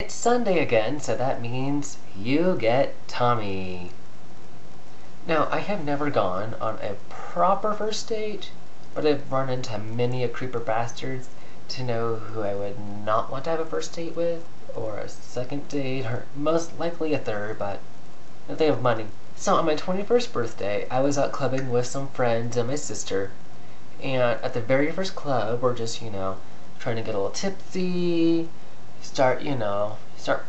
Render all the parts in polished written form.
It's Sunday again, so that means you get Tommy. Now, I have never gone on a proper first date, but I've run into many a creeper bastards to know who I would not want to have a first date with, or a second date, or most likely a third, but if they have money. So on my 21st birthday, I was out clubbing with some friends and my sister, and at the very first club, we're just, trying to get a little tipsy, start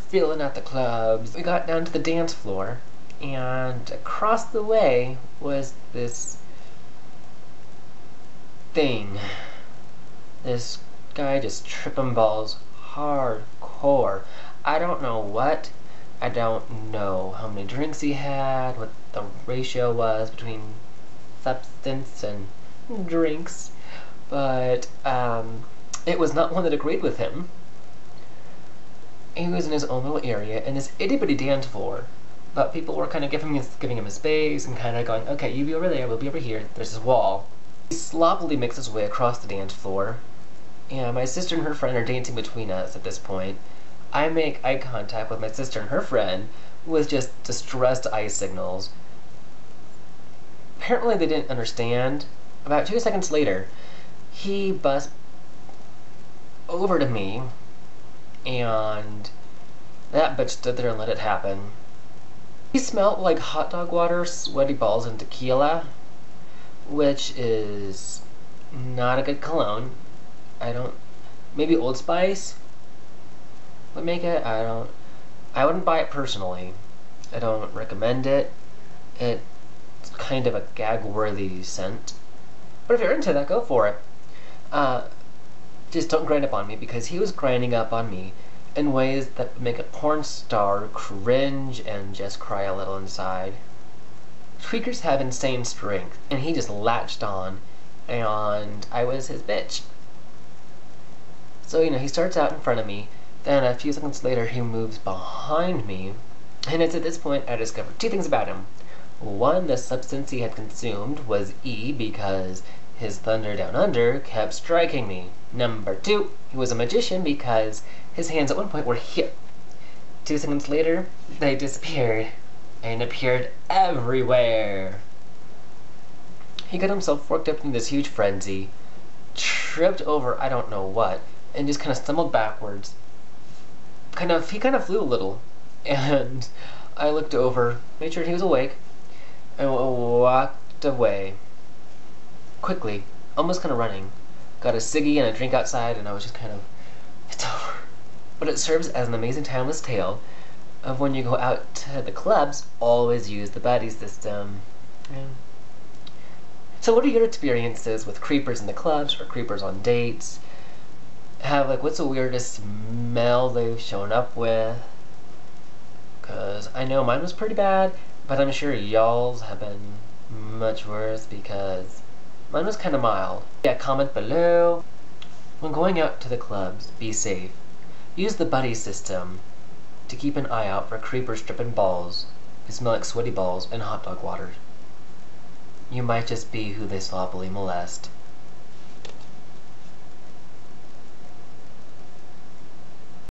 feeling at the clubs. We got down to the dance floor, and across the way was this thing. This guy just tripping balls hardcore. I don't know what. I don't know how many drinks he had, what the ratio was between substance and drinks, but it was not one that agreed with him. He was in his own little area in this itty-bitty dance floor, but people were kind of giving him a space and kind of going, okay, you be over there, we'll be over here, there's this wall. He sloppily makes his way across the dance floor, and my sister and her friend are dancing between us at this point. I make eye contact with my sister and her friend with just distressed eye signals. Apparently they didn't understand. About 2 seconds later, he busts over to me, and that bitch stood there and let it happen. He smelled like hot dog water, sweaty balls, and tequila, which is not a good cologne. Maybe Old Spice would make it. I wouldn't buy it personally. I don't recommend it. It's kind of a gag-worthy scent. But if you're into that, go for it. Just don't grind up on me, because he was grinding up on me in ways that make a porn star cringe and just cry a little inside. Tweakers have insane strength, and he just latched on, and I was his bitch. So, he starts out in front of me, then a few seconds later he moves behind me, and it's at this point I discovered two things about him. One, the substance he had consumed was E, because his thunder down under kept striking me. Number two, he was a magician because his hands at one point were here. 2 seconds later, they disappeared and appeared everywhere. He got himself worked up in this huge frenzy, tripped over I don't know what, and just kind of stumbled backwards. He kind of flew a little, and I looked over, made sure he was awake, and walked away. Quickly, almost kind of running. Got a ciggy and a drink outside, and I was just it's over. But it serves as an amazing timeless tale of when you go out to the clubs, always use the buddy system. Yeah. So what are your experiences with creepers in the clubs or creepers on dates? What's the weirdest smell they've shown up with? Because I know mine was pretty bad, but I'm sure y'all's have been much worse, because mine was kind of mild. Yeah, comment below. When going out to the clubs, be safe. Use the buddy system to keep an eye out for creepers tripping balls who smell like sweaty balls and hot dog water. You might just be who they sloppily molest.